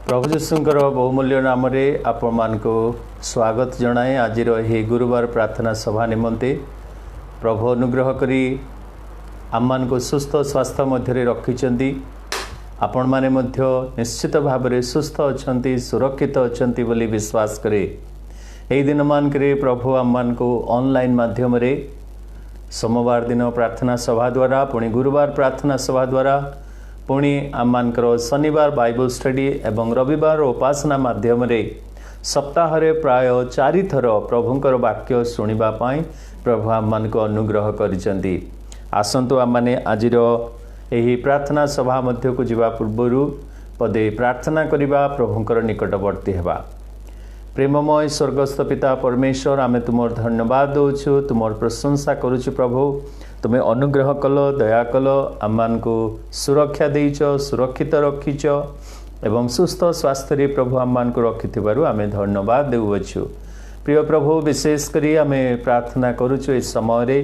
प्रभु जीशुंकर बहुमूल्य नाम रे आपण मान को स्वागत जनाए। आज गुरुवार प्रार्थना सभा निमंते प्रभु अनुग्रह करी आम मान को सुस्थ स्वास्थ्य मध्य रखिंट। आपण माने मध्य निश्चित भाव में सुस्थ अच्छा सुरक्षित अच्छा बोली विश्वास करे। यही दिन मानक प्रभु आम मान को ऑनलाइन माध्यम रे सोमवार दिन प्रार्थना सभा द्वारा पुणी गुरुवार प्रार्थना सभा द्वारा पुणी आम मानकर शनिवार बाइबल स्टडी एवं रविवार उपासना माध्यम रे सप्ताह रे प्राय 4 थर प्रभुंकर वाक्य शुणा प्रभु आम मान को अनुग्रह करिसेंती। आसंतु आम माने आजिर एही प्रार्थना सभा मध्य को जीवा पूर्व पदे प्रार्थना करिबा प्रभुंकर निकटवर्ती हेबा। प्रेममय स्वर्गस्थ पिता परमेश्वर आमे तुमर धन्यवाद दौछु, तुमर प्रशंसा करुछु। प्रभु तुम्हें अनुग्रह कल दया कल आम को सुरक्षा देच सुरक्षित रखीच एवं सुस्थ स्वास्थ्य प्रभु आम को रखि आमे धन्यवाद देउछु। प्रिय प्रभु विशेष करी आमे प्रार्थना करुछु इस समय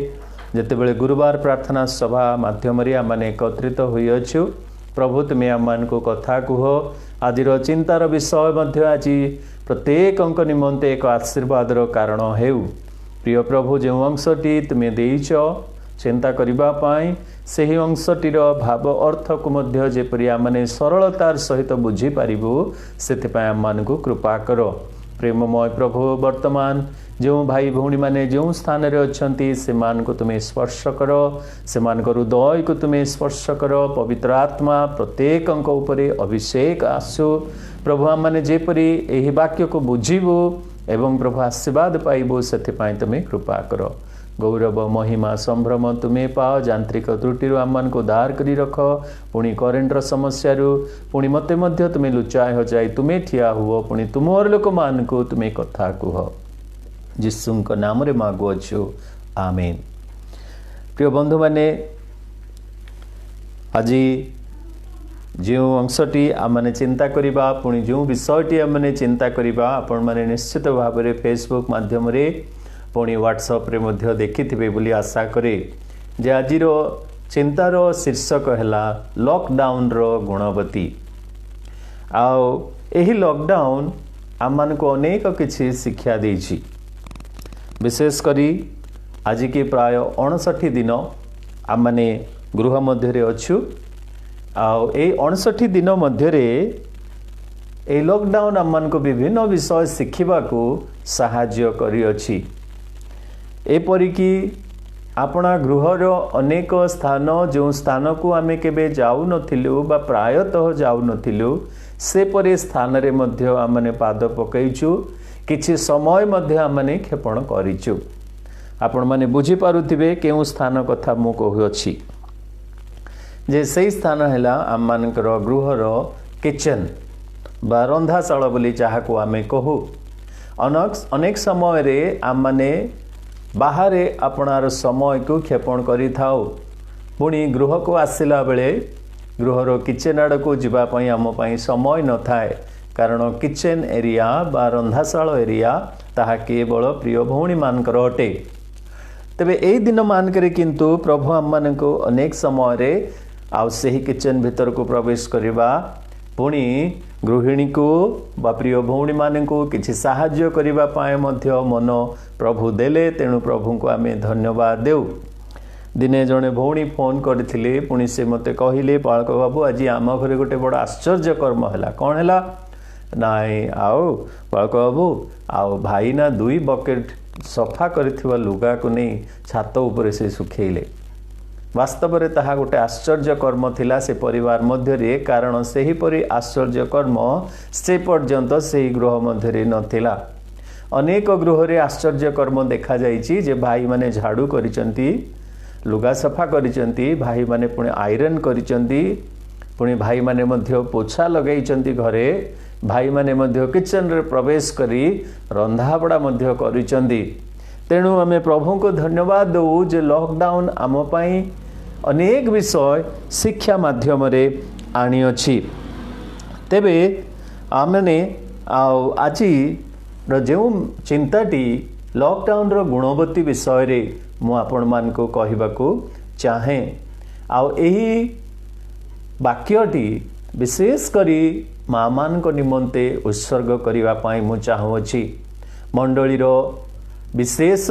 जेते बेले गुरुवार प्रार्थना सभा माध्यम रे आम एकत्रित होइछु। प्रभु तुम्हें आम को कथा कुह आज चिंतार विषय मध्य आज प्रत्येक निमंते एक आशीर्वाद कारण हेउ। प्रिय प्रभु जो अंशटी तुम्हें देइछ चिंता करिबा पाई सही अंशटीर भाव अर्थ को मध्य जेपरि आमने सरलतार सहित बुझी पारिबु सेथिपाई आम को कृपा कर। प्रेममय प्रभु वर्तमान जो भाई भौणी माने जो स्थान रे अछंती से मान को तुम्हें स्पर्श कर, से मान को हृदय को तुम्हें स्पर्श कर। पवित्र आत्मा प्रत्येक अंक उपरे अभिषेक आसु। प्रभु आम मैंने जेपरी यही वाक्य को बुझीबू एवं प्रभु आशीर्वाद पाइबू से तुम्हें कृपा कर। गौरव महिमा संभ्रम तुम्हें पाओ। यांत्रिक त्रुटि आम को दार करी रख। पुणी करेन्टर समस्या पुणी मते मध्य तुम्हें लुचाए हो जाए तुम्हें ठिया हुओ। पुणी तुमर लोक मान को तुम्हें कथा कुह जीशुंक नाम रे मागुअछु आमेन। प्रिय बंधु माने आज जो अंशटी आमने चिंता करिबा पुणी जो विषयटी आमने चिंता करिबा आपण माने निश्चित भाव में फेसबुक माध्यम रे पुणी व्हाट्सएप रे मध्य देखिथिबे बोली आशा करे। जे आजिर चिंतार शीर्षक हैला लॉकडाउन रो गुणवती। आओ एही लॉकडाउन आम मान को अनेक किछि शिक्षा देछि। विशेष करी आज की प्राय 59 दिन आम माने गृह मध्य रे अछु। आओ ए 59 दिन मध्य रे ए लॉकडाउन आम मान को विभिन्न विषय शिखिबा को सहाय्य करी अछि। एपरिकी आपणा गृहर अनेक स्थान जो स्थान को आमे केबे जाऊ नथिलु बा प्रायतः जाऊ नथिलु से परे स्थान रे मध्य आमने पाद पकैछु। किछि समय मध्य आमने क्षेपण करिछु। आपण माने बुझी पारुथिबे केउ स्थान कथा मु कहउछि जे सही स्थान हैला आम मानकर गृहर किचन बा रंधाशाला बोली जाहाको आमे कहू। अनेक समय रे आम माने बाहरे आपणार समय को क्षेपण करि थाओ। पुणी गृह को आसिला बेले गृहर किचन आड़ को जीवा पई आम पई समय न थाए। कारण किचन एरिया बा रंधाशाला एरिया ताहा केवल प्रिय भौणी मानकर अटे। तेबे एई दिन मानकरे किंतु प्रभु आम मान को अनेक समय रे आउ सही किचन भीतर को प्रवेश करिबा पुणी गृहिणी को बा प्रिय भौणी मान को किछि साहाय्य करिबा पाए मध्य मन प्रभु देले। तेणु प्रभु को आमे धन्यवाद देउ। दिने जने भौणी फोन करथिले पुणी से मते कहिले बाळक बाबू आज आम घरे गोटे बड़ आश्चर्य कर्म हैला। कौन हैला नाई आओ बाळक बाबू आओ भाई ना 2 बकेट सफा करथिबा लुगा को नहीं छात ऊपर से सुखेइले। वास्तव में ताहा गोटे आश्चर्य कर्म थिला से परिवार मध्य रे। कारण सही परि आश्चर्य कर्म से पर्यंत सही गृह मध्य रे नथिला। अनेक गृह रे आश्चर्य कर्म देखा जाइछि जे भाई माने झाड़ू करिसंती, लुगा सफा करिसंती, भाई माने पुणे आयरन करिसंती, पुणे भाई माने मध्य पोछा लगाइसंती घरे, भाई माने मध्य किचन रे प्रवेश करी रंधाबड़ा मध्य करिसंती। तेणु आमे प्रभु को धन्यवाद दउ जे लॉकडाउन आम पाई अनेक विषय शिक्षा माध्यम रे आनी अछि। तेबे आमने आज जो चिंताटी लॉकडाउन रो गुणवती विषय रे मु आपण मान को कहबाकू चाहे। आउ एही वाक्यटी विशेष करी माँ मान निमंते उत्सर्ग करने मु चाहूँगी मंडलीर विशेष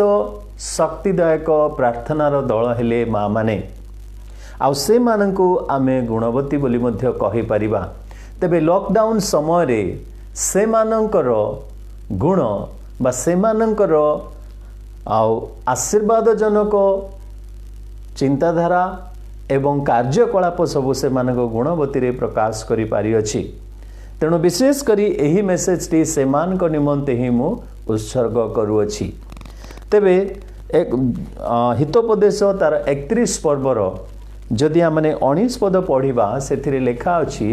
शक्तिदायक प्रार्थनार दल हेले माँ माने आउ से मानंकु आमे गुणवती बोली मध्य कहि परिबा। तेबे लॉकडाउन समय रे से मानंकर गुण बा से मानंकर आउ आशीर्वाद जनक चिंताधारा एवं कार्यकलाप सबु से मानक गुणवती रे प्रकाश करि पारि अछि। तेणु विशेष करी एही मेसेज टी से मानक निमंते ही मु उत्सर्ग करूअछि। तेबे एक हितोपदेश तार 31 पर्वर जदि आमने 19 पद पढ़िबा सेथिरे लेखा अछि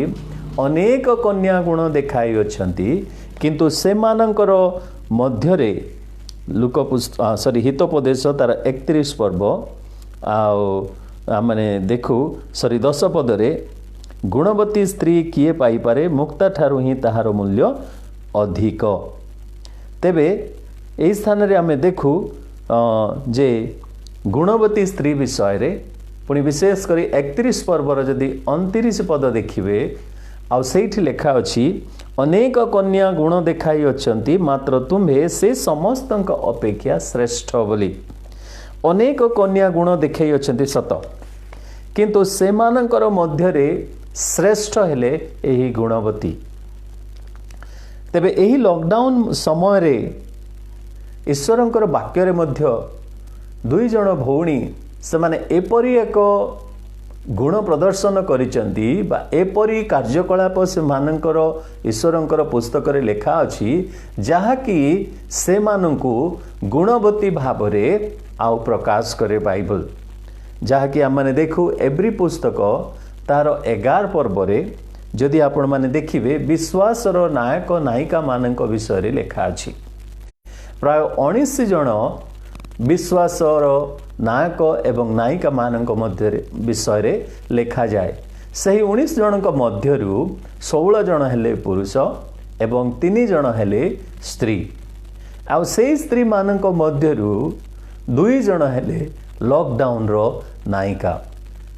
अनेक कन्या गुण देखाई अछंती किंतु से मानकर मध्यरे लुक हितोपदेश तार 31 पर्व आमने देखु 10 पदरे गुणवती स्त्री किए पाई पारे मुक्ता ठारू ही ताहार मूल्य अधिक। तेबे एई स्थान रे आमे देखु जे गुणवती स्त्री विषय रे पुणी विशेष करी 31 पर्वर जदि 29 पद देखिए आउ सेठी लेखा अछि अनेक कन्या गुण देखाई अछंती मात्र तुम्हे से समस्त अपेक्षा श्रेष्ठ बोली। अनेक कन्या गुण देखाई अछंती सत किंतु से मानकर मध्यरे श्रेष्ठ हेले एही गुणवती। तेबे एही लॉकडाउन समय रे ईश्वरंकर वाक्य रे मध्य दुई जण भौणी से माने एपरी एक गुण प्रदर्शन करिचंती बा एपरी कार्यकलाप से मानकर ईश्वरंकर पुस्तक रे लेखा अछि जहा कि से मानंकु गुणवती भावरे आउ प्रकाश करे बाइबल। जहा कि आमने देखु एवरी पुस्तक तार 11 पर्वरे जदि आपण माने देखिबे विश्वासर नायक नायिका मानक विषय रे लेखा अछि। प्राय 19 जन विश्वासर नायक एवं नायिका मानक मध्य विषय रे लेखा जाए। सही 19 जनक मध्यरु 16 जन हेले पुरुष एवं 3 जन हेले स्त्री। आउ से स्त्री मानक मध्यरु 2 जन हेले लॉकडाउन रो नायिका,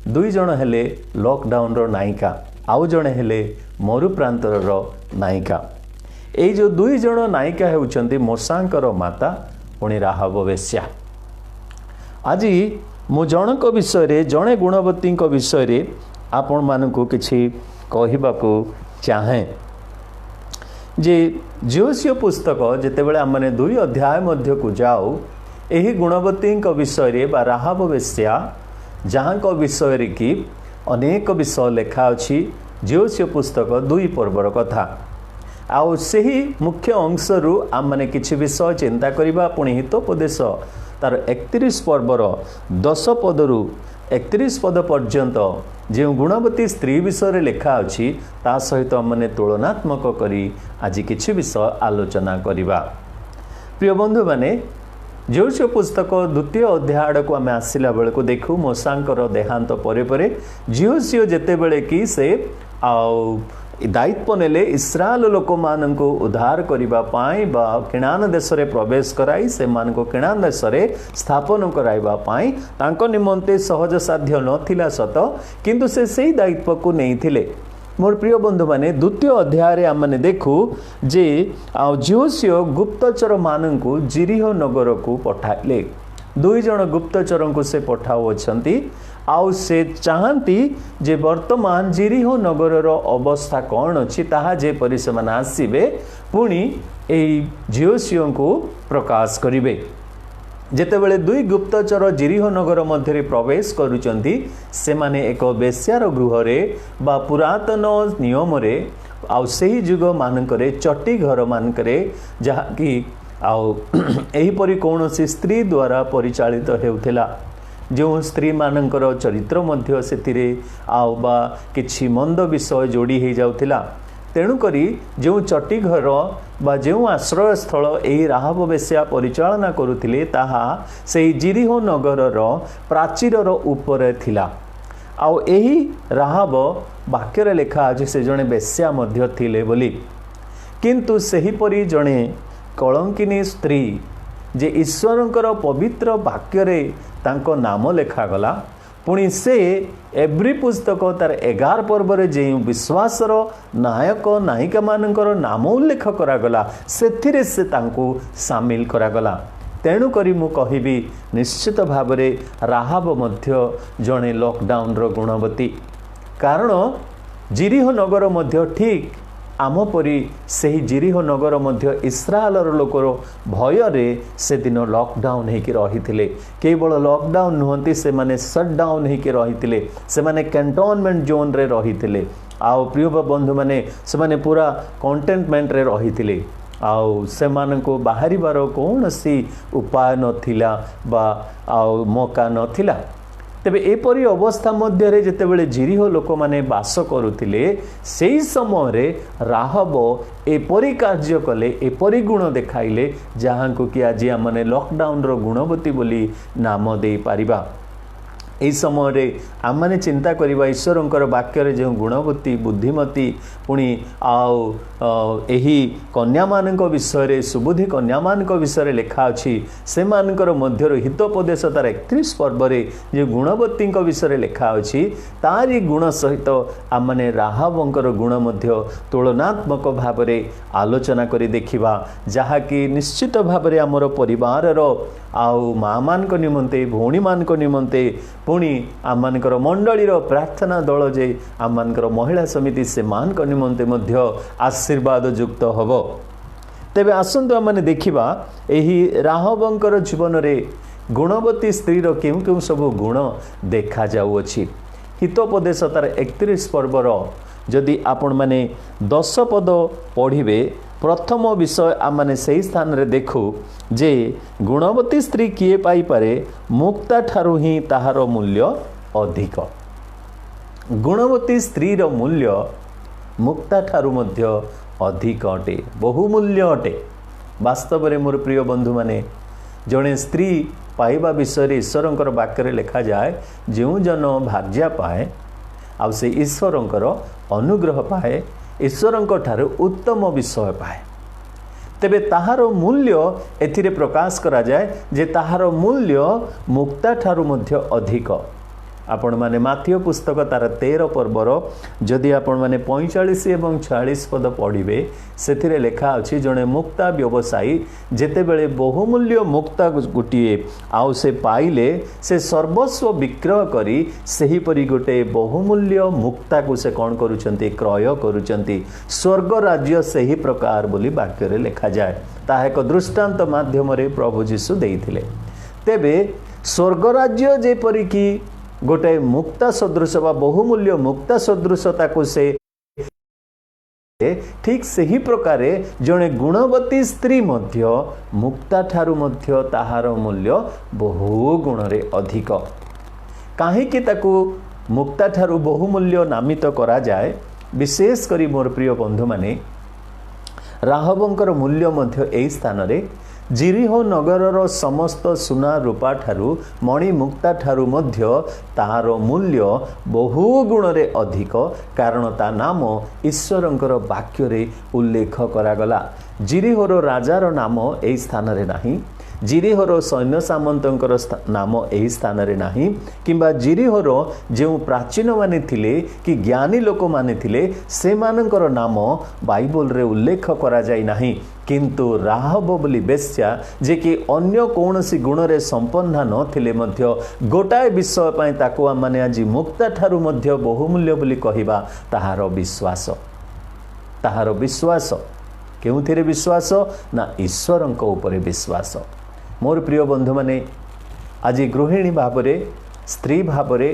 2 जन हेले लॉकडाउन रो नायिका, आउ जने हेले मरु प्रांतर रो नायिका। एई जो 2 जन नायिका हेउचंती मोसांकर माता पुणी राहाब वेश्या। आज मु जनक विषय रे जणे गुणवती विषय रे आपण मानकु किछि कहिबाकू चाहे जे जोसियो पुस्तक जेतेबेले हमने 2 अध्याय मध्य को जाऊ एही गुणवती विषय रे बा राहाब वेश्या जहाँ को विषय रे कि अनेक विषय लेखा अछि। जोसियो पुस्तक 2 पर्वर कथा आउ सही मुख्य अंशरू आम माने किछि विषय चिंता करिबा। पुणी हितोपदेश तार 31 पर्वर 10 पदरू 31 पद पर्यंत जो गुणवती स्त्री विषय रे लेखा अछि ता सहित हमने तुलनात्मक करी आज किछि विषय आलोचना करिबा। प्रिय बंधु माने जोसियो पुस्तक 2 अध्याय को आम आसिला बेले को देखु मोसांकर देहांत परे परे जोसियो जेते बेले कि से आउ दायित्व नेले इस्राएल लोक मानक उद्धार करिबा पाई बा किणान देश रे प्रवेश कराई से मानको किणान देश रे स्थापन कराइबा पाई तांको निमंते सहज साध्य नथिला सत किंतु से सेही दायित्व को नेइथिले। मोर प्रिय बंधु माने 2 अध्याय रे हमने देखु जे जोसियो गुप्तचर मानकु जिरिहो नगर को पठाइले। 2 जण गुप्तचर को से पठाउ अछंती आउ से चाहती जे वर्तमान जिरिहो नगर रो अवस्था कौन अछि ताहा जे परि से माने आसीबे पुणी एई जोसियो को प्रकाश करिवे। जेतेबेले 2 गुप्तचर जिरिहो नगर मध्य प्रवेश करूचंती से माने एक वेश्यार गृह रे बा पुरातन नियम रे आउ सही जुग मानकरे चट्टी घर मानकरे जहा कि आउ एही परि कोनोसी स्त्री द्वारा परिचालित हेउथिला। जो स्त्री मानकर चरित्र मध्य सेतिरे आउ बा किछि मंद विषय जोड़ी हो जाउथिला। तेणु करी जो चट्टी घर बा जो आश्रय स्थल एही राहाब वेश्या परिचालना करुथिले ताहा सेही जिरिहो नगर रो प्राचीर रो ऊपर थिला। आउ एही राहाब वाक्य रे लेखा आज से जणे वेश्या मध्य थिले बोली। किंतु सेही परी जणे कलंकिनी स्त्री जे ईश्वरंकर पवित्र वाक्य रे तांको नाम लेखा गला पुणी से एव्री पुस्तक तार 11 पर्व जे विश्वासर नायक नायिका मानकर नाम उल्लेख करागला से सामिल करागला। तेणु करी मु कहिबी निश्चित भाव में राहाब मध्य जड़े लॉकडाउन रो गुणवती, कारण जिरिह नगर मध्य ठीक आम परी से जिरिह नगर मध्य इस्राएलर लोकर भय रे से दिन लॉकडाउन होकर रही, केवल लॉकडाउन नुहति से माने शटडाउन होकर रही, से माने कैंटोनमेंट जोन रे रही। आउ प्रिय बंधु माने से माने पूरा कंटेनमेंट रे रही, आउ से मानको बाहरिबार कौन सी उपाय नथिला बा आउ मौका नथिला। तेबे एपरी अवस्था मध्य रे जेतेबेले जिरिह लोक माने बास करुथिले सेही समय रे राहब एपरी कार्य कले, एपरी गुण देखाइले जहाँ को कि आज आमने लॉकडाउन रो गुणवती बोली नाम दे पारिबा। यही समय आम चिंता करवा ईश्वरंकर वाक्य जो गुणवती बुद्धिमती पुणी आही कन्या मान विषय सुबुद्धि कन्या मान विषय लिखा अच्छी से मध्य हितोपदेश तार 31 पर्व जो गुणवती विषय लिखा अच्छी तारी गुण सहित आम राहाबंकर गुण मध्य तुलनात्मक भाव में आलोचना करी देखिबा, जहाँकि निश्चित भाव में आमर परिवार आउ माँ मान निमंते भौणी मान निमंते पुणी आम मंडलीर प्रार्थना दल जे आम महिला समिति से मान निमंते मध्य आशीर्वाद युक्त हब। तेबे आसंतु आमने देखिबा एही राहबंकर जीवन रे गुणवती स्त्री रो केउ केउ सब गुण देखा जाउअछि। हितोपदेश तार 31 पर्वर जदि आपण माने 10 पद पढ़िबे प्रथम विषय आमने सही स्थान रे देखु जे गुणवती स्त्री किए पाई पारे, मुक्ता ठारू ही ताहार मूल्य अधिक। गुणवती स्त्री रो मूल्य मुक्ता ठारू मध्य अधिक अटे, बहुमूल्य अटे। वास्तव में मोर प्रिय बंधु माने जड़े स्त्री पाइबा विषय ईश्वरंकर वाक्य लिखा जाए जो जन भाग्य पाए आउ से ईश्वरंकर अनुग्रह पाए, ईश्वरंक ठारू उत्तम विषय पाए। तेबे ताहार मूल्य एथिरे प्रकाश करा जाए जे ताहार मूल्य मुक्ता ठारू मध्य अधिक। आपण माने माथ्य पुस्तक तार 13 पर्वर जदि आपण माने 45 एवं 46 पद पढ़िबे सेथिरे लेखा अछि जणे मुक्ता व्यवसायी जेतेबेले बहुमूल्य मुक्ता गुटिए आउ से पाइले से सर्वस्व विक्रय करी सही परी गोटे बहुमूल्य मुक्ता को से कौन करूचंती क्रय करूचंती। स्वर्ग राज्य सही प्रकार बोली वाक्य रे लेखा जाए, ता एक दृष्टांत माध्यम रे प्रभु यीशु देइथिले। तेबे स्वर्ग राज्य जे परी की गोटे मुक्ता सदृश बा बहुमूल्य मुक्ता सदृशता को से ठीक सही प्रकार जड़े गुणवती स्त्री मध्य मुक्ता ठारू मध्य ताहार मूल्य बहु गुण रे अधिक। काहेकि ताकू मुक्ता ठारू बहुमूल्य नामित करा जाए, विशेष करी मोर प्रिय बंधु माने राहबंकर मूल्य मध्य एई स्थान रे जिरिह नगरर समस्त सुना रूपा ठारू मणि मुक्ता ठारू मध्य तार मूल्य बहु गुण रे अधिक, कारण ता नाम ईश्वरंकर वाक्य रे उल्लेख करागला। जिरिहर राजार नाम एई स्थान रे नाही, जिरिहर सैन्य सामंतंकर नाम एही स्थान रे नाही, किंबा जिरिहर जो प्राचीन माने थिले कि ज्ञानी लोक माने थिले से मानकर नाम बाइबल रे उल्लेख करा जाय नाही। किंतु राहब बोली बेश्या जे कि अन्य कौनसी गुण रे संपन्ना न थिले मध्य गोटाए विषय पाई ताको आ माने आज मुक्ता ठारू मध्य बहुमूल्य बोली कहिबा ताहार विश्वास। ताहार विश्वास केउथिरे विश्वास ना ईश्वरंक उपरे विश्वास। मोर प्रिय बंधु माने आज गृहिणी भावरे स्त्री भावरे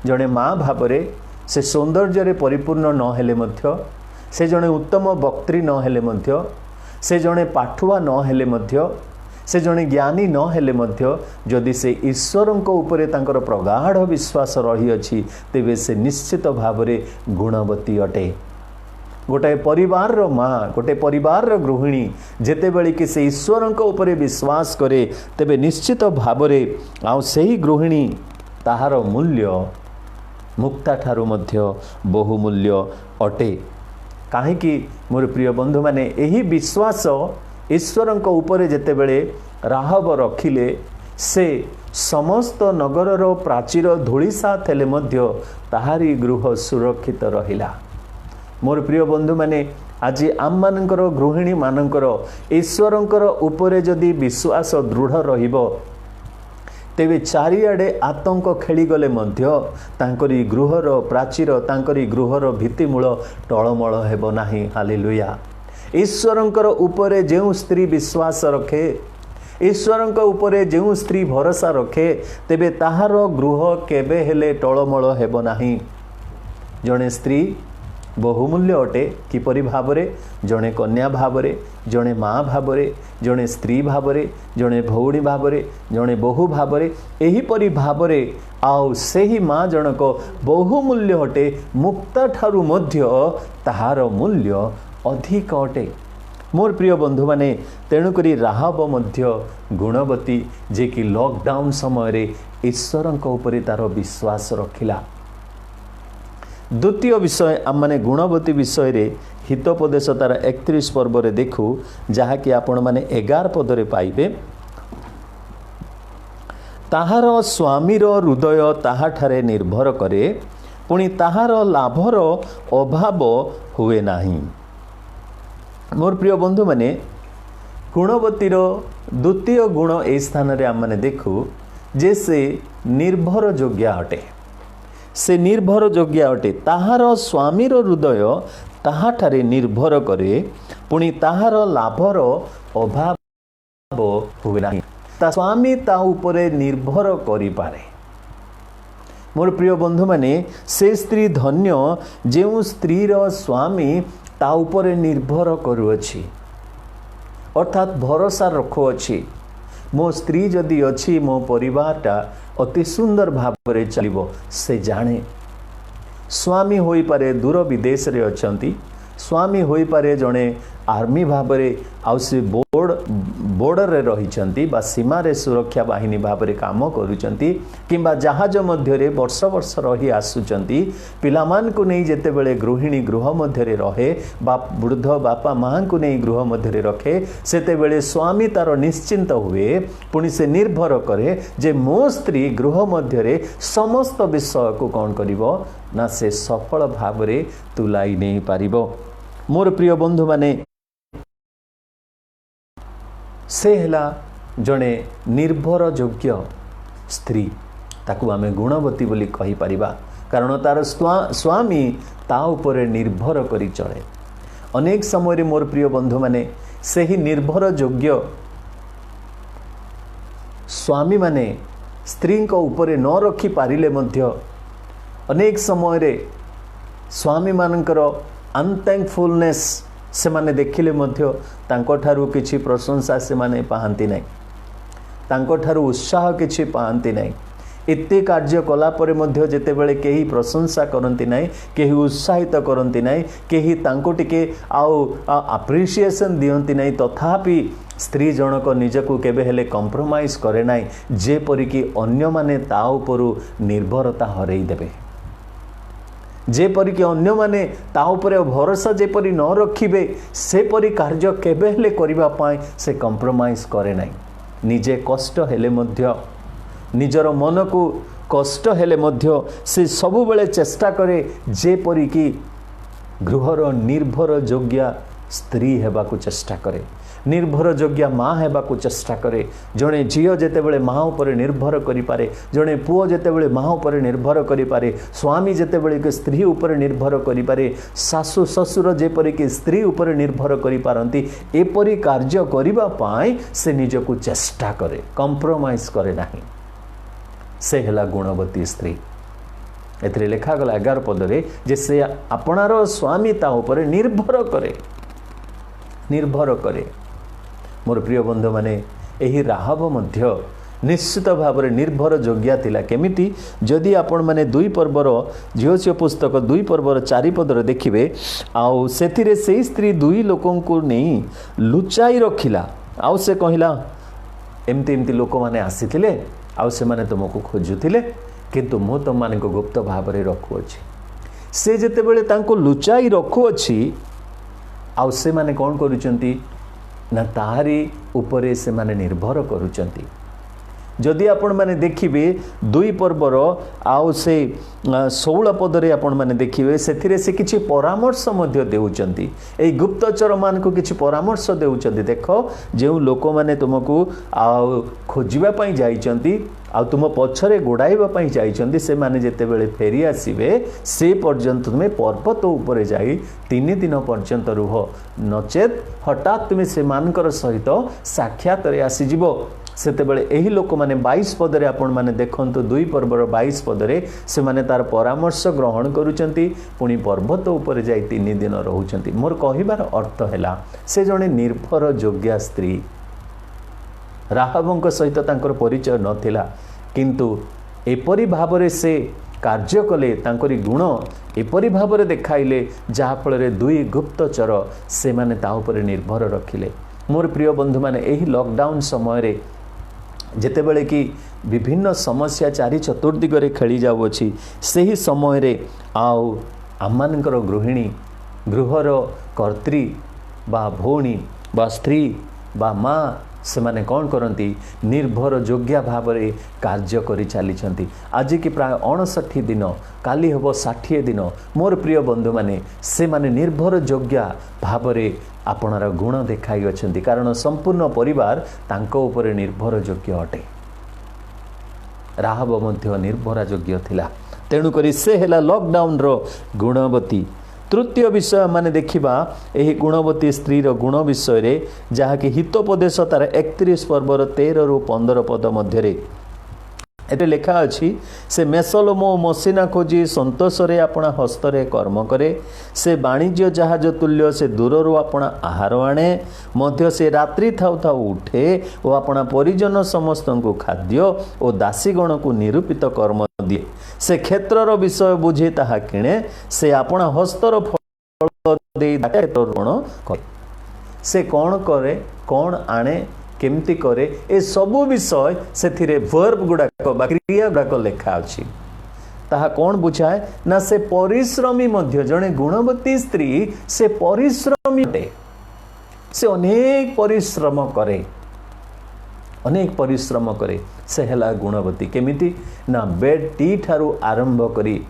जड़े माँ भावरे से सौंदर्य रे परिपूर्ण न हेले मध्य, से जड़े उत्तम वक्त्री न हेले मध्य, से जड़े पाठुआ न हेले मध्य, से जड़े ज्ञानी न हेले मध्य जदि से ईश्वरंक उपरे तांकर प्रगाढ़ विश्वास रही अछि तेबे से निश्चित भावरे गुणवती अटे। गोटे परिवार रो माँ गोटे परिवार रो गृहिणी जेते बेले कि से ईश्वरंक उपरे विश्वास करे तेबे निश्चित भावरे आउ सही गृहिणी ताहार मूल्य मुक्ता ठारू मध्य बहुमूल्य अटे। काहेकि मोर प्रिय बंधु माने एही विश्वास ईश्वरंक उपरे जेते बेले राहब रखिले से समस्त नगरर प्राचीर धूलिसा थेले मध्य ताहारी गृह सुरक्षित रहिला। मोर प्रिय बंधु माने आज आम मानकर गृहिणी मानकर ईश्वरंकर उपरे जदि विश्वास दृढ़ रहिबो तेबे चारिआडे आतंक खेलीगले मध्य तांकरी गृहर प्राचीर तांकरी गृहर भित्तिमूल टळमळ हेबो नाही। हालेलुया। ईश्वरंकर उपरे जेउ स्त्री विश्वास रखे, ईश्वरंक उपरे जेउ स्त्री भरोसा रखे तेबे ताहार गृह केबे हेले टळमळ हेबो नाही। जणे स्त्री बहुमूल्य अटे किपरि भावरे, जणे कन्या भावरे, जणे माँ भावरे, जणे स्त्री भावरे, जणे भौणी भावरे, जणे बहु भावरे, एहीपरि भावरे आउ सेही माँ जनक बहुमूल्य अटे, मुक्त ठारु मध्य ताहार मूल्य अधिक अटे। मोर प्रिय बंधु माने तेणुकरी राहाब मध्य गुणवती जे कि लॉकडाउन समय रे ईश्वरंक उपरे तार विश्वास रखिला। द्वितीय विषय आम माने गुणवती विषय रे हितोपदेश तार 31 पर्व रे देखु, जहाँकि आपण माने 11 पदरे पाइबे। ताहार स्वामीर हृदय ताहाठारे निर्भर करे, पुणी ताहार लाभर अभाव हुए नाही। मोर प्रिय बंधु माने गुणवतीर द्वितीय गुण ए स्थान रे आम माने देखु जे से निर्भर योग्य अटे, से निर्भर योग्य अटे। ताहार स्वामीर हृदय ताहाठारे निर्भर करे, पुणी ताहार लाभर अभाव हुए नाही। ता स्वामी ता उपरे निर्भर करि पारे। मोर प्रिय बंधु माने से स्त्री धन्य जेउ स्त्रीर स्वामी ता उपरे निर्भर करुअछि, अर्थात भरोसा रखुअछि मो स्त्री जदि अछि मो परिवारटा अति सुंदर भावरे चलिबो। से जाने स्वामी होई पारे दूर विदेश रे अछंती, स्वामी होई पारे जणे आर्मी भावरे आउ से बोर्डर रे रहिचंती बा सीमा रे सुरक्षा बाहिनी भावरे काम करूचंती, किंबा जहाज मध्य रे वर्ष वर्ष रही आसुचंती। पिलामान को नहीं जेते बेले गृहिणी गृह मध्य रे रहे, बाप वृद्ध बापा मां को नहीं गृह मध्य रे रखे, सेते बेले स्वामी तार निश्चिंत हुए, पुणी से निर्भर करे जे मो स्त्री गृह मध्य रे समस्त विषय को कौन करिवो ना से सफल भावरे तुलाई नहीं पारिबो। मोर प्रिय बंधु माने से हेला जणे निर्भर योग्य स्त्री, ताकू आमे गुणवती बोली कहि परिबा, कारण तार स्वामी ता उपरे निर्भर करी चले। अनेक समय रे मोर प्रिय बंधु माने सेही निर्भर योग्य स्वामी माने स्त्री को उपरे न रखी पारिले मध्य अनेक समय रे स्वामी मानकर अनथैंकफुलनेस से माने देखिले मध्य तांको ठारू किछि प्रशंसा से माने पाहंती नहीं, तांको ठारू उत्साह किछि पाहंती नहीं। एते कार्य कला परे मध्य जेते बेले केही प्रशंसा करंती नहीं, केही उत्साहित करंती नहीं, केही तांको टिके आउ अप्रिसिएशन दियंती नहीं, तथापि स्त्री जनक निजको केबे हेले कंप्रोमाइज करे नाही, जे परि कि अन्य माने ता उपरु निर्भरता हरई देबे, जेपरि कि अन्य माने ता उपरे भरोसा जेपरि न रखिबे सेपरि कार्य केबे हेले करिबा पाए से कंप्रोमाइज करे नाही। निजे कष्ट हेले मध्य निजर मन को कष्ट हेले मध्य से सबु बेले चेष्टा करे जेपरि कि गृहर निर्भर योग्य स्त्री हेबा को चेष्टा करे, निर्भर योग्य माँ हेबा को चेष्टा करे। जड़े झील जेतेबेले माँ उपर निर्भर करि पारे, जड़े पुओ जेतेबेले माँ उपर निर्भर करि पारे, स्वामी जेतेबेले कि स्त्री उपर निर्भर करि पारे, सासु ससुर जेपरि कि स्त्री उपर निर्भर करि पारंती, एपरि कार्य करिबा पाई से निजको चेष्टा करे, कंप्रोमाइज करे नाही। से हेला गुणवती स्त्री। एथिरे लेखा गला 11 पदरे जे से आपणार स्वामी ता उपर निर्भर करे। मोर प्रिय बंधु माने एही राहब मध्य निश्चित भाव में निर्भर योग्या थिला। केमिति जदि आपण माने 2 पर्वर झिओ पुस्तक 2 पर्वर 4 पदर देखिबे, आउ सेथिरे से स्त्री 2 लोकन को नहीं लुचाई रखिला, आउ से कहिला एमती एमती लोक माने आसीथिले, आउ से माने तुमको खोजुथिले, किंतु मो तुम माने को गुप्त भाव में रखुअछि। से जेतेबेले तांको लुचाई रखुअछि, आउ से माने कोन करूचंती ना ताहारी उपरे से माने निर्भर करूचंती। जदि आपण माने देखिबे 2 पर्वर आउ से 16 पदरे आपण माने देखिबे सेथिरे से किछि परामर्श मध्ये देउचंती एई गुप्तचर मान को किछि परामर्श देउचंती देखो जेउ लोक माने तुमको आउ खोजिबा पई जाइचंती आ तुम पछरे गोड़ाइबा पई जाइचंती से माने जेते बेले फेरी आसीबे से पर्यंत तुमे पर्वत ऊपर जाई 3 दिन पर्यंत रुह नचेत हठात तुमे से मानकर सहित साक्षात रे आसी जिवो सेतेबेले एही लोक माने 22 पदरे आपण माने देखंतु 2 पर्वर 22 पदरे से माने तार परामर्श ग्रहण करूचंती पुनी पर्वत ऊपर जाई 3 दिन रहउचंती मोर कहिबार अर्थ हैला से जणे निर्भर योग्य स्त्री राहाबंक सहित तांकर परिचय नथिला किंतु एपरि भावरे से कार्य कले तांकरी गुण एपरि भावरे देखाइले जहा फल रे 2 गुप्तचर से माने ता ऊपर निर्भर रखिले मोर प्रिय बंधु माने एही लॉकडाउन समय रे जेतेबेले कि विभिन्न समस्या चारि चतुर्दिगरे खेली जाउछि सेही समय रे आउ आमानकर गृहिणी गृहर कर्त्री बा भौणी बा स्त्री बा माँ से माने कौन करती निर्भर योग्य भाव में कार्य करी चली आज की प्राय 59 दिन काली हम 60 दिन मोर प्रिय बंधु माने से माने निर्भर योग्य भाव में आपणार गुण देखाई अच्छी कारण संपूर्ण परिवार तांको ऊपर निर्भर योग्य अटे राहाब मध्य निर्भर योग्य थिला तेणुकरी से हेला लॉकडाउन रो गुणवती तृतीय विषय माने देखिबा एही गुणवती स्त्री रो गुण विषय रे जहा कि हितोपदेश तार 31 पर्वर 13 रु 15 पद मध्य रे एते लेखा अछि से मेसलमो मसिना खोजी संतोष रे अपना हस्त रे कर्म करे से वाणिज्य जहाज तुल्य से दूररु अपना आहार आणे मध्य से रात्रि थाउ थाउ उठे ओ अपना परिजन समस्त को खाद्य और दासीगण को निरूपित कर्म दिए से क्षेत्रर विषय बुझे ताहा किणे से अपना हस्तर फल दे ऋण करे से कौन करे कौन आणे केमती करे ए सबु विषय से वर्ब गुड़ाक क्रिया गुड़ाक लेखा अछि ताहा कौन बुझाए ना से परिश्रमी मध्य जड़े गुणवती स्त्री से परिश्रमी अटे से अनेक परिश्रम करे से हेला गुणवती केमिति ना बेड टी ठारू आरंभ करी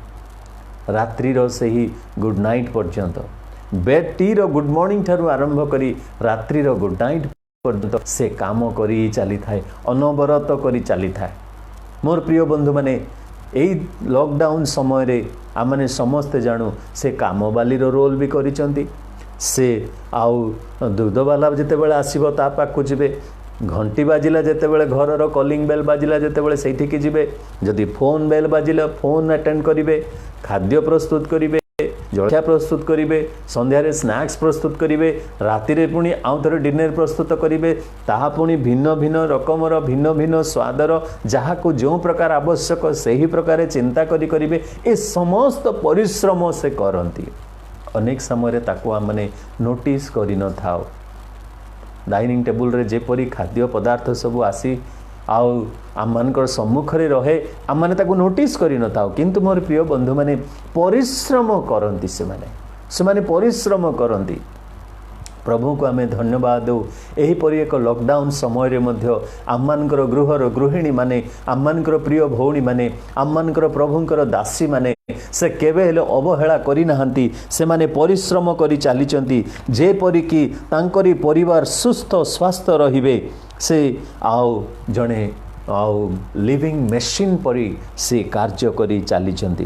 रात्रि रो से ही गुड नाइट पर्यंत बेड टी रो गुड मॉर्निंग ठारू आरंभ करी रात्रि रो गुड नाइट पर्यंत से काम करी चली थाए अनवरत करी चली थाए मोर प्रिय बंधु माने एई लॉकडाउन समय रे आमने समस्त जानू से काम वाली रो रोल भी करिसंती से आउ दूध वाला जेते बेले आसीबो ता पाखु जिबे घंटी बाजिला जेते बेले घरर कॉलिंग बेल बाजिला जेते बेले सेठी की जिबे जदि फोन बेल बाजिला फोन अटेंड करिवे खाद्य प्रस्तुत करिवे जलखिया प्रस्तुत करिवे संध्यारे स्नैक्स प्रस्तुत करिवे राति रे पुणी आउ थरे डिनर प्रस्तुत करिवे ताहा पुणी भिन्न भिन्न रकमर भिन्न भिन्न स्वादर जहा को जो प्रकार आवश्यक सही प्रकार चिंता करिवे ए समस्त परिश्रम से करंती अनेक समय ताकू आमने नोटिस करि न थाओ डाइनिंग टेबुल रे जेपरी खाद्य पदार्थ सब आसी आउ आमनकर सम्मुखरे रहे आम माने ताकू नोटिस करि न थाओ किंतु मोर प्रिय बंधु माने परिश्रम करंती से माने परिश्रम करंती प्रभु को आमे धन्यवाद दो एही परि एक लॉकडाउन समय रे मध्य आमनकर गृहर गृहिणी माने आमनकर प्रिय भौणी माने आमनकर प्रभुंकर दासी माने से केबे हेले अवहेला करि नाहंती से माने परिश्रम करि चालिचंती जे परि कि तांकरी परिवार सुस्थ स्वास्थ्य रहिबे से आउ जणे आउ लिविंग मशीन परि से कार्य करि चालिचंती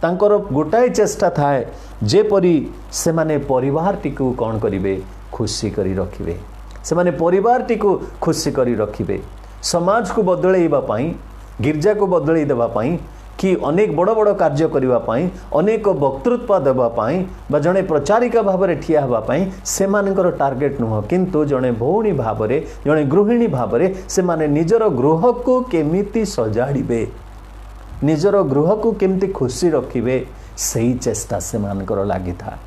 तांकर गोटाए चेष्टा थाए जेपरी से माने परिवार टिकू कौन करिवे खुशी करी रखिवे से माने परिवार टिकू खुशी करी रखिवे समाज को बदलैबा पाई गिरजा को बदलै देबा पाई कि अनेक बड़ बड़ कार्य करिबा पाई अनेक वक्तृत्व देबा पाई बा जणे प्रचारिका भाव रे ठिया हबा पाई से मानकर टार्गेट नुह किंतु जणे भौणी भाव रे जणे गृहिणी भाव रे से माने निजर गृह को केमिति सजाड़िबे निजर गृह को केमती खुशी रखिबे सही चेष्टा से मानकर लागि था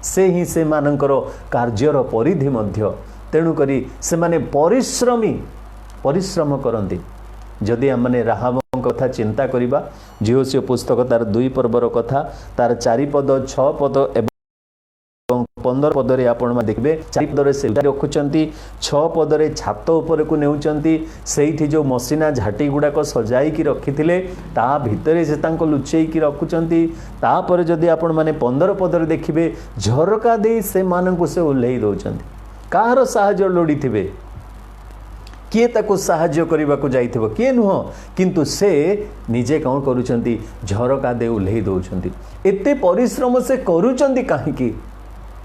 से ही से मानकर कार्यर परिधि मध्य तेणु करी से माने परिश्रम करंती जदि आमने राहाब कथा चिंता करिबा जिहोसियो पुस्तक तार 2 पर्वर कथा तार 4 पद 6 पद 15 पदरे आपण देखिए 4 पदरे से रखुचंती 6 पदरे छात ऊपर को नेउचंती सेठी जो मसीना झाटी गुड़ाक सजाई की रखिथिले ता भितरे से तांको लुचेई की रखुचंती तापर जदि आपण माने 15 पदरे देखिबे झरका दे से माननकु से उल्लेई दउचंती कार साहाय्य लोड़ी थिबे किए ताको साहाय्य करने को जाइथिबो किए नुह किंतु से निजे कौन करूचंती झरका दे उल्लेई दउचंती एते परिश्रम से करूचंती काहेकि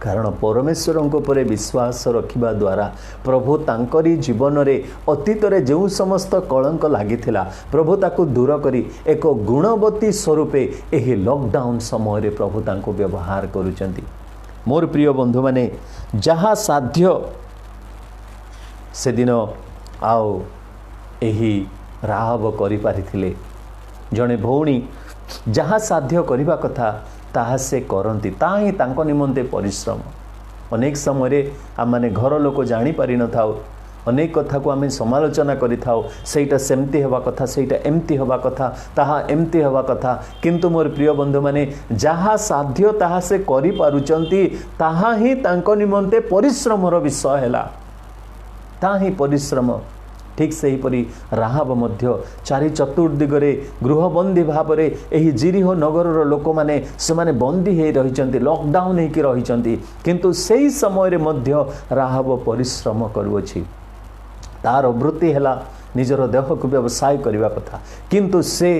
कारण परमेश्वर पर विश्वास रखिबा द्वारा प्रभु तांकरी जीवन रे अतीत रे जो समस्त कलंक लागिथिला प्रभु ताको दूर करी एक गुणवती स्वरूपे एही लॉकडाउन समय रे प्रभु तांको व्यवहार करूचंती। मोर प्रिय बंधु माने जहा साध्य से दिन आओ एही राहब करि पारिथिले जणे भौणी जहा साध्य करिबा कथा ताहा से करती ताही तांको निमंते परिश्रम अनेक समय आम माने घर लोक जानी पारि न थाओ अनेक कथा को आम समालोचना करि थाओ सेटा सेमती हवा कथा सेटा एमती हवा कथा ताहा एमती हवा कथा किंतु मोर प्रिय बंधु माने जहा साध्य ताहा से करि पारुचंती ताहा ही तांको निमंते परिश्रमर विषय हैला ताही परिश्रम ठीक से ही परी राहाब मध्य चारि चतुर्दिगरे गृहबंदी भाव में यही जिरिह नगर लोक मैंने से माने बंदी हो रही लॉकडाउन होकर रही किंतु सही समय मध्य राहाब परिश्रम करुअछि तार वृत्ति है निजर देह को व्यवसाय करने कथा किंतु से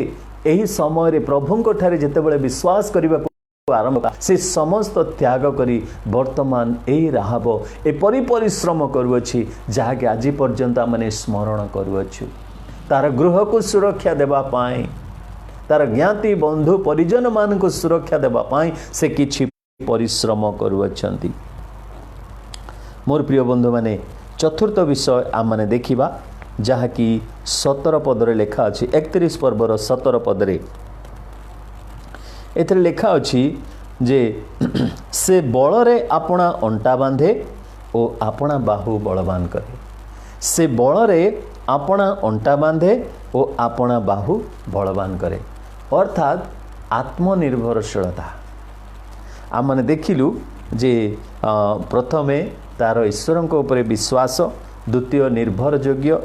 यही समय प्रभुंक ठारे जेतेबेले विश्वास करने आरंभ से समस्त त्याग करी वर्तमान यही राहाब एपरी परिश्रम करुअछि जहाँकि आज पर्यंत आमने स्मरण करुअछु तार गृह को सुरक्षा देबा पाई तार ज्ञाति बंधु परिजन मान को सुरक्षा देबा पाई से किछि परिश्रम करुअछंती। मोर प्रिय बंधु माने चतुर्थ विषय आम माने देखिबा जहाँकि 17 पदरे लेखा अछि 31 पर्वर 17 पदरे एथरे लेखा अछि जे से बलरे आपणा अंटा बांधे और आपणा बाहु बलवान करे से बलरे आपणा अंटा बांधे और आपणा बाहु बलवान करे अर्थात आत्मनिर्भरशीलता आम माने देखिलु जे प्रथमे तार ईश्वर उपरे विश्वास द्वितीय निर्भरयोग्य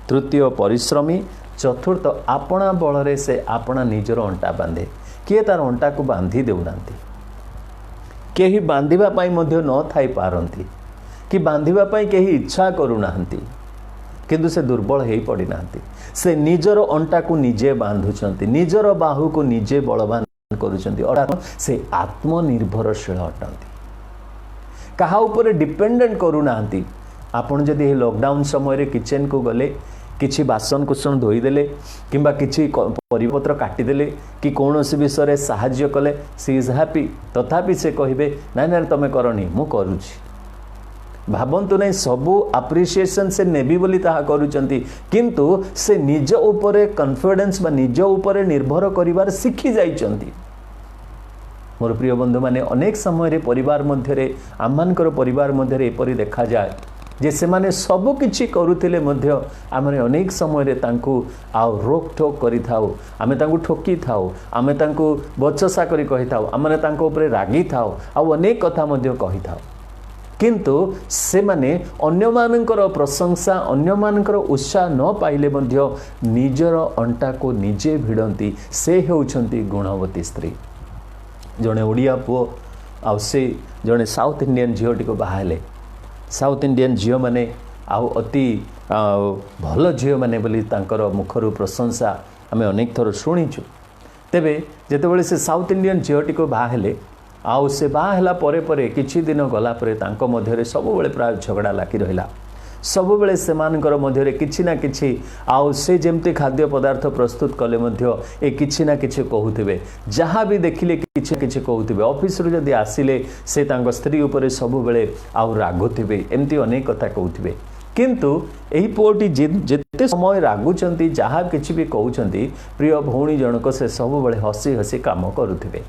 तृतीय परिश्रमी चतुर्थ आपणा बलरे से आपणा निजर अंटा बांधे किए तार अंटा को बांधी देउना केही बांधिबा पाई मध्य न थाई पारंती कि बांधिबा पाई केही इच्छा करूना किंतु से दुर्बल हो पड़ी ना से निजर अंटा को निजे बांधुचंती निजर बाहु को निजे बलवान करुचंती अर्थात से आत्मनिर्भरशील अटंती कहा ऊपर डिपेंडेंट करूना आपण जदि लॉकडाउन समय किचन को गले किछि बासन कुसन धोईदेले किंबा किछि परिपत्र काटिदेले कि कौनसी विषय साहाय्य कले सी इज हैप्पी तथापि से कहिबे ना ना तमे करनी मु करूछि भावंतु नहीं सबू अप्रिसिएशन से नेबी बोली ताहा करूचंती किंतु से निज ऊपर कॉन्फिडेंस बा निज ऊपर निर्भर करिवार सिखि जाइचंती। मोर प्रिय बंधु माने अनेक समय परिवार मध्य आममानकर परिवार मध्य एपरि देखा जाए जे से माने सब किछि करुथिले मध्य आमे अनेक समय तांकु आउ रोक ठोक करि थाउ आमे तांकु ठोकी थाउ आमे तांकु बचसा करि कहि थाउ आमे तांको ऊपर रागी थाउ आउ अनेक कथा मध्य कहि थाउ किंतु से माने अन्य मानकर प्रशंसा अन्य मानकर उत्साह न पाइले मध्य निजर अंटा को निजे भिड़ंती से हेउछंती गुणवती स्त्री जड़े ओडिया पुओ आउ से जड़े साउथ इंडियन झीटी को बाहाले साउथ इंडियन झील मैंने आउ अति भल झील मैंने बोली तांकर मुखर प्रशंसा आम अनेक थर शुणीचु तेबे जेतेबेले से साउथ इंडियन झीटी को बाहेले आउ से बाहला परे परे किछि दिन गला परे तांको मध्यरे सब बेले प्राय झगड़ा लागी रहिला सब बेले सेमानकर मध्यरे किछि ना किछि आउ से जेमते खाद्य पदार्थ प्रस्तुत कले मध्य ए किछि ना किछि कहउथिबे जहाँ भी देखिले किछि किछि कहउथिबे ऑफिस रु जदि आसिले से तांको स्त्री ऊपर सब बेले आउ रागुथिबे एमती अनेक कथा कहउथिबे किंतु एही पुओटी जेते समय रागुचंती जहाँ किछि भी कहउचंती प्रिय भौणी जनक से सब बेले हसी हसी काम करूथिबे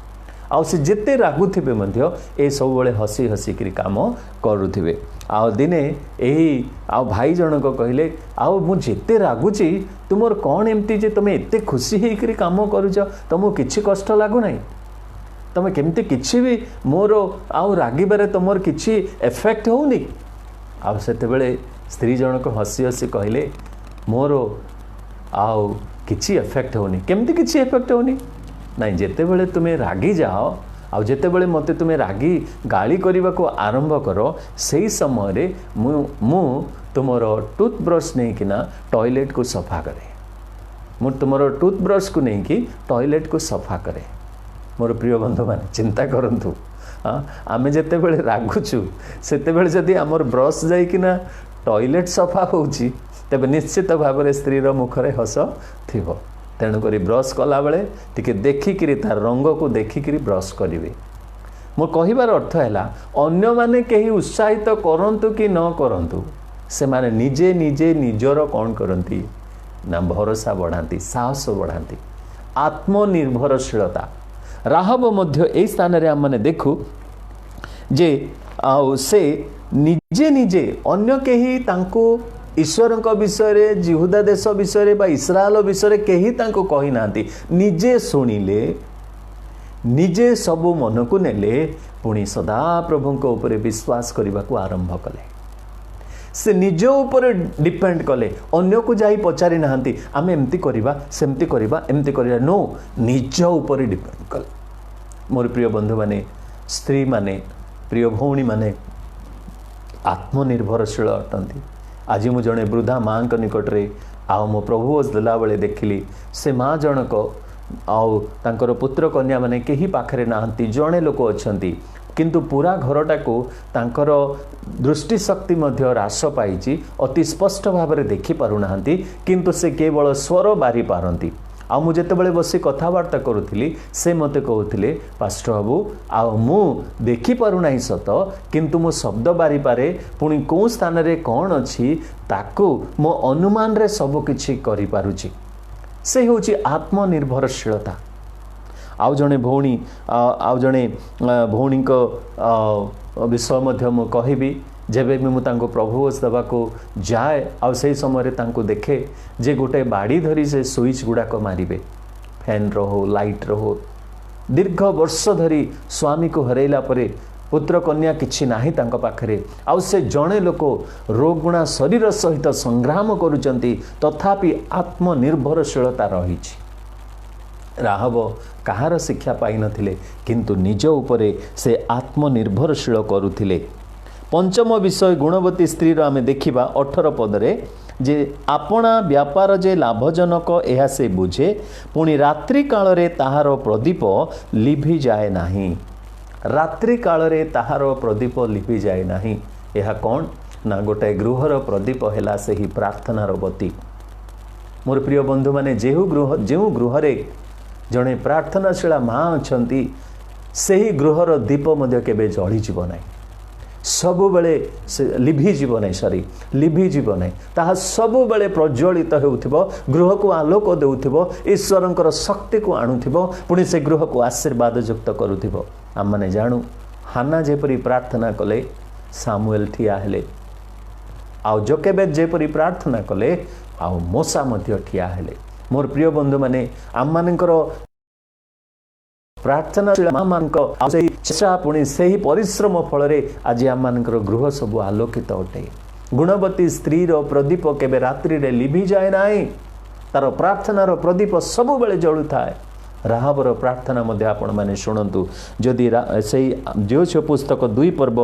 आउ से जेते रागुथिबे मध्य ए सब बेले हसी हसी करी काम करूथिबे आउ दिने एही आउ भाई जनक कहले आउ मु जेते रागुची तुमर कौन एमती जे तुम एते खुशी हेकरी काम करूछ तुमको किछि कष्ट लागु नाही तुम केमती किसी भी मोर आउ रागिबारे तुमर किसी एफेक्ट होनी आउ सेतेबेले स्त्री जनक हसी हसी कहले मोर आउ किसी एफेक्ट होनी केमती किसी एफेक्ट होनी नाई जेतेबेले तुम्हें रागी जाओ आउ जेतेबेले मते तुम्हें रागी गाली करने को आरंभ कर से समय मु तुमर टूथब्रश नहीं कि टॉयलेट को सफा करे मु तुमर टूथब्रश को नहीं कि टॉयलेट को सफा करे। मोर प्रिय बंधु मैंने चिंता करंतु आमे जेते बेले रागुचु सेते बेले जदि आमर ब्रश जाइकिना टॉयलेट सफा होउची तबे निश्चित भाव में स्त्री मुखरे हस थिबो तेणुक ब्रश कला बेले टिके देखिकी तार रंग को देखिकी ब्रश करेंगे। मोर कहिबार अर्थ है अन्य माने कहीं उत्साहित करंतु कि न करंतु से माने निजे निजे निजर कौन करती ना भरोसा बढ़ाती साहस बढ़ाती आत्मनिर्भरशीलता। राहब मध्य ए स्थान रे हमने देखु जे से निजे निजे अन्य कहीं तांको ईश्वर विषय जिहुदा देश विषय बा इस्राएल विषय कहीं तांको कही नांती निजे शुणिले निजे सबु मन को नेले पुणी सदा प्रभु को ऊपर विश्वास करने को आरंभ कले से निज ऊपर डिपेंड कले अन्य को जाई पचारि नांती आमे एमती करबा सेमती करबा एमती करबा नो निज ऊपर डिपेंड कले। मोर प्रिय बंधु माने स्त्री माने प्रिय भौणी माने आत्मनिर्भरशील अटंती। आज मु जड़े वृद्धा माँ निकट रे आओ मो प्रभु देला बेले देखिली से माँ जनक आउ तांकर पुत्र कन्या माने केही पाखरे नाहंती जड़े लोक अछंती किंतु पूरा घरटा को तांकर दृष्टि शक्ति मध्य ह्रास पाई अति स्पष्ट भाव में देखि पारु नाहंती किंतु से केवल स्वर बारी पारंती। आ मु जेतेबेले बसी कथबार्ता करुथिली से मते कहउथिले पास्टर बाबू आ मु देखि पारु नाही सत किंतु मो शब्द बारी पारे पुणी को स्थान रे कौन अछि ताकू मो अनुमान रे सब किछि करि पारुछि से होछि आत्मनिर्भरशीलता। आउ जणे भौणी आउ जणे भौणी को विषय मध्य मु कहिबी जेबे भी मुझे प्रभु दबा को जाए आउ से समय तांको देखे जे गोटे बाड़ी धरी से स्विच गुड़ाक मारे फैन रो लाइट रो दीर्घ वर्ष धरी स्वामी को हरैला परे पुत्र कन्या किछि नाही तांको पाखरे आउ से जणे लोक रोगुणा शरीर सहित संग्राम करुचंती तथापि आत्मनिर्भरशीलता रहिछि। राहब कहार शिक्षा पाई नथिले किंतु निज उपरे से आत्मनिर्भरशील करुथिले। पंचम विषय गुणवती स्त्री आमे देखिबा 18 पदरे जे आपणा व्यापार जे लाभजनक एहा से बुझे पुणी रात्रि काल रे ताहार प्रदीप लिभि जाए नाही। रात्रि काल रे ताहार प्रदीप लिभि जाए नाही एहा कौन ना गोटे गृहर प्रदीप हैला से ही प्रार्थनार बती। मोर प्रिय बंधु माने जेहु गृहरे जड़े प्रार्थनाशीला माँ अछंती सेही गृहर दीप मध्य केबे जळि जीव नाही सबु बेले लिभि जीव नहीं सॉरी लिभि जीव नहीं ताहा सबु बेले प्रज्वलित होउथिबो गृह को आलोक देउथिबो ईश्वरंकर शक्ति को आणुथिबो पुणी से गृह को आशीर्वाद युक्त करुथिबो। आम माने जानू हाना जेपरी प्रार्थना कले सामुएल ठिया हेले आउ जोकेबेद जेपरी प्रार्थना कले आउ मोसा मध्य ठिया हेले। मोर प्रिय बंधु माने आम मानकर प्रार्थना चेष्टा पुणी से ही परिश्रम फल आज आम मानकर गृह सब आलोकित अटे। गुणवती स्त्री प्रदीप केबे रात्रि रे लिभि जाए नाही तार प्रार्थनार प्रदीप सब बेले जळु थाए। राहबर प्रार्थना मध्य आपण माने शुणंतु जदि सेही ज्योतिष पुस्तक 2 पर्व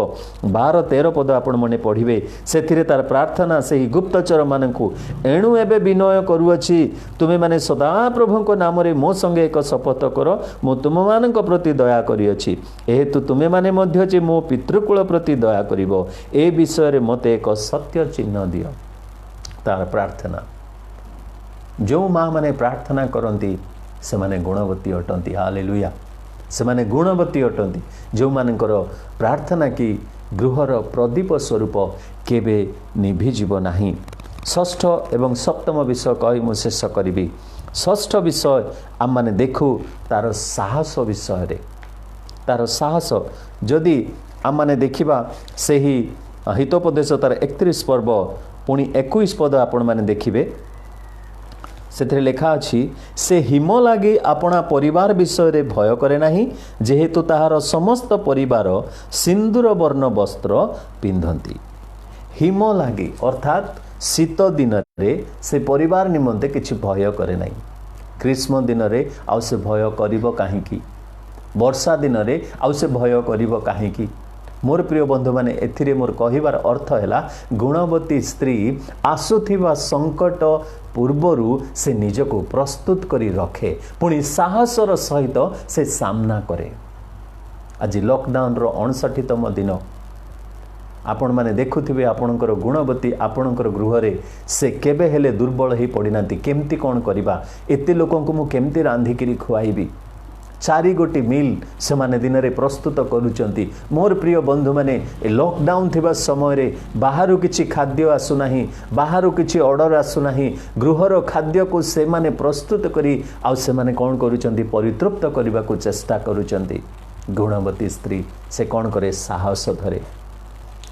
12-13 पद आपण माने पढ़िबे सेथिरे तार प्रार्थना सेही गुप्तचर मानकु एणु एबे विनय करूअछि तुमे माने सदा प्रभुको नाम रे मो संगे एक शपथ कर मो तुम मानक प्रति दया करिअछि एहेतु तुमे माने मध्य जे मो पितृकुल प्रति दया करिवो ए विषय रे मते एक सत्य चिन्ह दियो। तार प्रार्थना जो माँ माने प्रार्थना करंती से माने गुणवती अटंती। हालेलुया से माने गुणवती अटंती जो मानकर प्रार्थना की गृहर प्रदीप स्वरूप केबे निभि जीव नाही। षष्ठ एवं सप्तम विषय कही मु शेष करी। षष्ठ विषय आम माने देखु तार साहस विषय रे तार साहस जदि आम माने देखिबा सेही हितोपदेश तार 31 पर्व पुणी 21 पद आपण माने देखिबे से लेखा अछि से हिम लगी अपना परिवार विषय रे भय करे नाही जेहेतु ताहार समस्त परिवार सिंदूर वर्ण वस्त्र पिंधंती। हिम लगी अर्थात शीत दिन रे से परिवार निमंते किछि भय करे नाही। ग्रीष्म दिन रे आउ से भय करिवो काहेकि, वर्षा दिन रे आउ से भय करिवो काहेकि। मोर प्रिय बंधु माने एथिरे मोर कहिबार अर्थ हैला गुणवती स्त्री आसुथिबा संकट पूर्वरु से निजको प्रस्तुत करी रखे पुणी साहसर सहित से सामना करे। आज लॉकडाउन रो 59तम दिन आपण माने देखुथिबे आपणकर गुणवती आपणकर गृह रे से केबे हेले दुर्बल हे पडिनांती। केमती कोन करिबा, एते लोकंकु मु केमती रांधिकिरी खुआइबी, 4 गोटी मिल से माने दिन रे प्रस्तुत करूचंती। मोर प्रिय बंधु माने लॉकडाउन थिबा समय रे बाहरु किछि खाद्य आसु नाही, बाहरु किछि ऑर्डर आसु नाही, गृहर खाद्य को से माने प्रस्तुत करी आ से माने कोन करूचंती परितृप्त करबा को चेष्टा करूचंती। गुणवती स्त्री से कोन करे साहस धरे।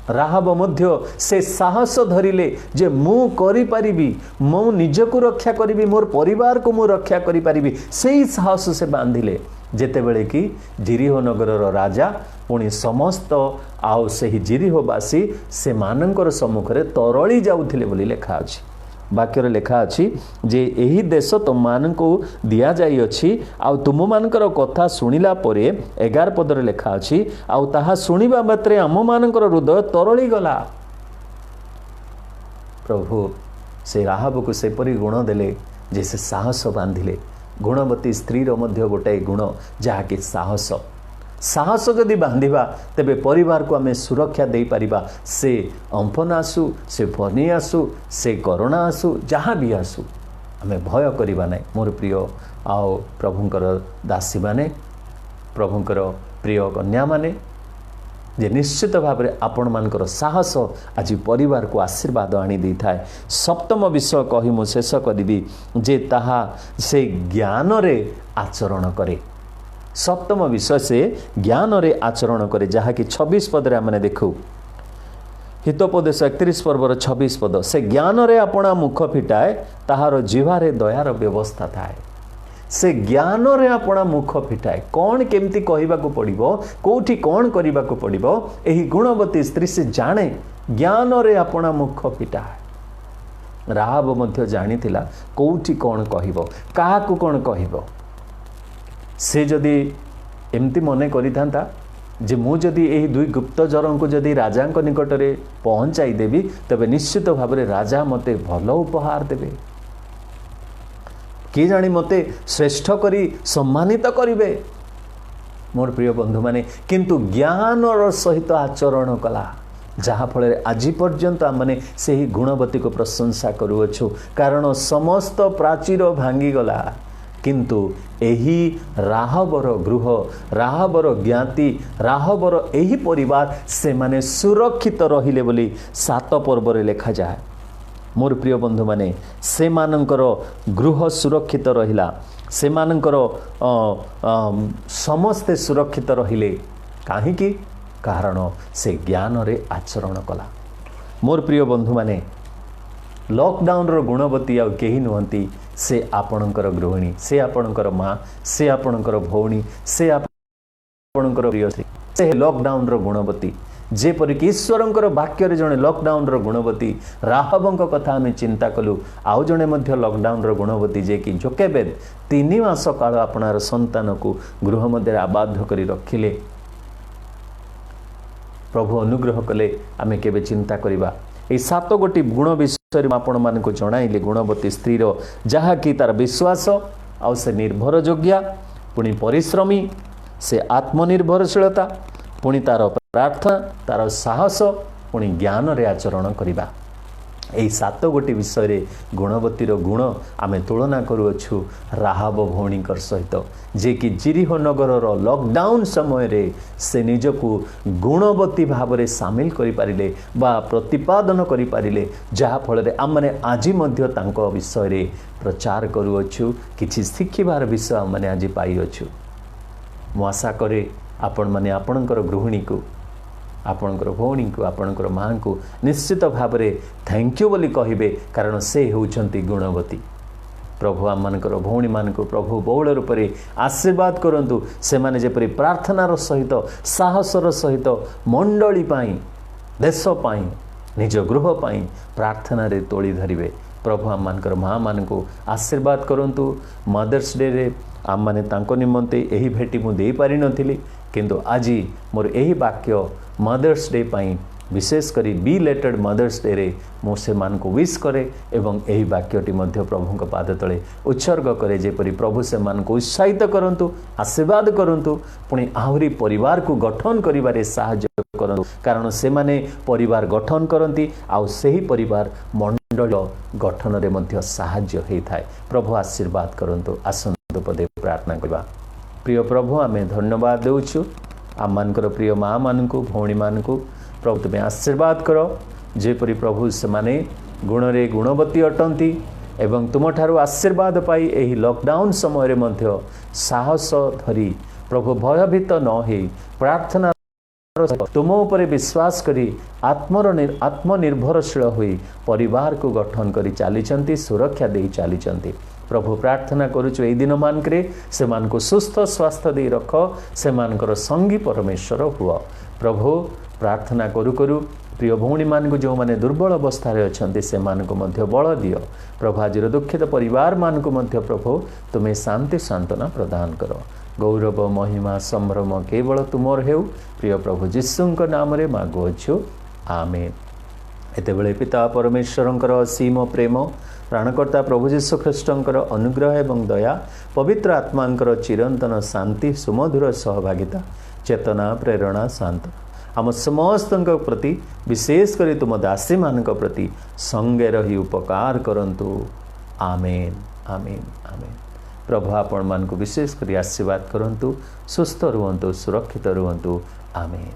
राहाब मध्य से साहस धरिले जे मु करि परिबी, मु निजको रक्षा करिबी, मोर परिवार को मु रक्षा करि परिबी, सेही साहस से बांधिले। जेतेबेले कि जिरिहो नगरर राजा पुणी समस्त आउ सेही जिरिहोवासी से मानकर सम्मुखरे तरली जाउथिले बोली लेखा अछि। वाक्यर लेखा अछि जे एही देश तुम मानकु दिया जाई अछि आउ तुम मानकर कथा सुनिला परे 11 पदरे लेखा अछि आउ ताहा सुनिबा मात्रे आम मानकर हृदय तरली गला। प्रभु से राहाब को सेपरी गुण देले जे से साहस बांधिले। गुणवती स्त्री रो मध्य गोटे गुण जहा कि साहस। साहस जदि बांधिबा तेबे परिवार को आमे सुरक्षा दे परिबा। से अंफन आसु, से फनी आसु, से कोरोना आसु, जहाँ भी आसु आमे भय करिबा नै। मोर प्रिय आओ प्रभुंकर दासी माने, प्रभुंकर प्रिय कन्या माने जे निश्चित भाव में आपण मानकर साहस आज परिवार को आशीर्वाद आनी दी थाए। सप्तम विषय कही मु शेष करी जे ताहा से ज्ञान रे आचरण करे। सप्तम विषय से ज्ञान रे आचरण करे जहा कि 26 पद रे मैंने देखू हितोपदेश 31 पर्वर 26 पद। से ज्ञान रे अपना मुख फिटाए ताहार जीवारे दयार व्यवस्था थाए। से ज्ञान रे अपना मुख फिटाए कौन केमती कहबा को पड़िबो, कोठी कौन करबा को पड़िबो, एही गुणवती स्त्री से जाने ज्ञान रे अपना मुख फिटाए। राहाब मध्य जानिथिला कोठी कौन कहबो, काहाकू कौन कहबो। से जदि एमती मने करिथांता जे मु जदि एही दुई गुप्तचरों को जदि राजा निकट रे पहुंचाई देबी तबे निश्चित भाव रे राजा मते भल उपहार देबे, कि जानी मते श्रेष्ठ करी सम्मानित करिवे। मोर प्रिय बंधु माने किंतु ज्ञान सहित आचरण कला जहा फल आज पर्यंत आमने से ही गुणवती को प्रशंसा करूछु। कारण समस्त प्राचीर भांगी गला किंतु एही राहाबर गृह, राहाबर ज्ञाति, राहाबर एही परिवार से माने सुरक्षित रहिले बोली 7 पर्व रे लेखा जाए। मोर प्रिय बंधु माने से मानकर गृह सुरक्षित रहिला, से मानकर समस्ते सुरक्षित रहिले काहे कि कारण से ज्ञान रे आचरण कला। मोर प्रिय बंधु माने लॉकडाउन रो गुणवती आ केही नहंती, से आपणकर गृहिणी, से आपणकर माँ, से आपणकर भौणी, से आपणकर प्रिय स्त्री, से लॉकडाउन रो गुणवती। जेपरिक ईश्वरंकर वाक्य जड़े लॉकडाउन रो गुणवती राहबंक कथा आम चिंता कलु। आउ जड़े मध्य लॉकडाउन रो गुणवती जे कि जोकेबेद 3 मास काल आपणार संतान को गृह मध्य आबाध करी रखिले। प्रभु अनुग्रह कले आमे केबे चिंता करिबा। ए 7 गोटी गुण विषय आपण मान को जणाइले गुणवती स्त्री रो जहा कि तार विश्वास आउ से निर्भर योग्या, पुणी परिश्रमी, से आत्मनिर्भरशीलता, पुणी तार प्रार्थना, तार साहस, पुणी ज्ञान रे आचरण करिबा। एही 7 गोटी विषय रे गुणवतीर गुण आमे तुलना करूछु राहाब भौणीकर सहित जे कि जिरिहो नगरर लॉकडाउन समय रे से निजको गुणवती भाव रे शामिल करि पारिले बा प्रतिपादन करि पारिले, जहा फल रे आमने आजि मध्य तांको विषय रे प्रचार करूछु, किछि शिखिबार विषय माने आजि पाइछु। मु आशा करे आपण माने आपणकर गृहिणी को, आपणकर भौणी को, आपणकर माँ को निश्चित भाव में थैंक यू बोली कहिबे, कारण से होउछंती गुणवती। प्रभु आम मानकर भौणी मान प्रभु बहुल रूप से आशीर्वाद करंतु से माने जेपरि प्रार्थनार सहित साहसर सहित मंडली पाई देश पाई निज गृह पाई प्रार्थना रे तोली धरिवे। प्रभु आम मानकर माँ मान आशीर्वाद करंतु। मदर्स डे रे आम माने तांको निमंते एही भेटी मु देई पारि नथिली किंतु आज मोर एही वाक्य मदर्स डे पाई विशेष करी बी लेटेड मदर्स डे रे मो से मान को विश करे एवं एही वाक्यटी मध्य प्रभु पाद तले उत्सर्ग करे जेपरि प्रभु से मान को उत्साहित करंतु आशीर्वाद करंतु पुणी आहुरी परिवार को गठन करिबारे साहाय्य करंतु कारण से माने परिवार गठन करंती आ सेही परिवार मंडल गठन रे मध्य साहाय्य हेई थाए। प्रभु आशीर्वाद करंतु। आसंतु पदे प्रार्थना करबा। प्रिय प्रभु आमे धन्यवाद देउछु आम मानकर प्रिय माँ मानकु भौणी मानकु प्रभु तुम्हें आशीर्वाद कर जेपरि प्रभु से माने गुण रे गुणवती अटंती एवं तुम ठारू आशीर्वाद पाई एही लॉकडाउन समय रे मध्य साहस धरी प्रभु भयभीत न हे प्रार्थना तुम उपरे विश्वास करी आत्मनिर्भरशील होई परिवार को गठन करी चली सुरक्षा दे चली। प्रभु प्रार्थना करुचु ए दिन मानकरे से मान को सुस्थ स्वास्थ्य दे रख से मानकर संगी परमेश्वर हुआ। प्रभु प्रार्थना करू करू प्रिय भौणी मान जो माने दुर्बल अवस्था अच्छा से मान को मध्य बल दियो। प्रभु आज दुखित परिवार मान को मध्य प्रभु तुम्हें शांति सांत्वना प्रदान कर। गौरव महिमा संभ्रम केवल तुमर हेउ प्रिय प्रभु जीशुंक नाम रे मागुअछु आमेन। एतेबेले पिता परमेश्वरंकर असीम प्रेम प्राणकर्ता प्रभु जीशु ख्रीष्टंकर अनुग्रह एवं दया पवित्र आत्मांकर चिरंतन शांति सुमधुर सहभागिता चेतना प्रेरणा शांत आम समस्त प्रति विशेष करी तुम दासी मान प्रति संगे रही उपकार करंतु आमेन आमेन आमेन। प्रभु आपण मान को विशेष करी आशीर्वाद करंतु। सुस्थ रुहंतु सुरक्षित रुहंतु आमेन।